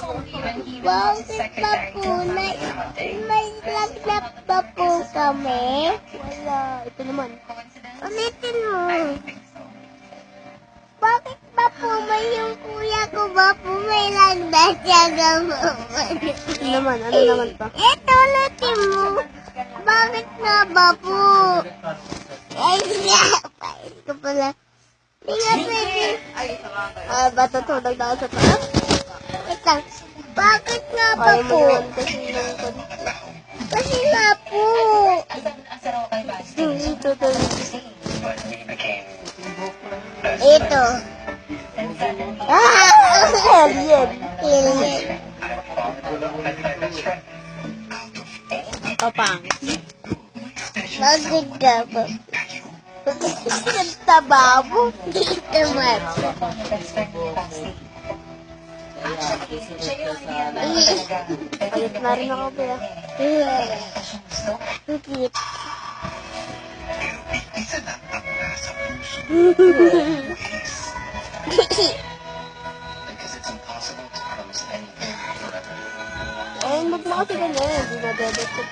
Bakit pa po? May lagnat pa po kami? Wala. Ito naman. Ulitin mo. Bakit ba po may yung kuya ko ba po may lagnat siya gano'n? Ito naman. Ano naman to? Ito ulitin mo. Bakit nga ba po? Ay, pait ko pala. Hindi nga pwede. Ay, ba tutulog na ako sa taas? Wait lang. Bakit nga ba Ayaw mo po? naman kasi yung Kasi nga po. tutulog. Ito. Alien. Alien. Papang. Bakit nga ba? Taba mo. Dito man. Ayot na rin ako, Bea. Bakit? Eh, ba't mo kasi ganyan? Hindi na bebet ko.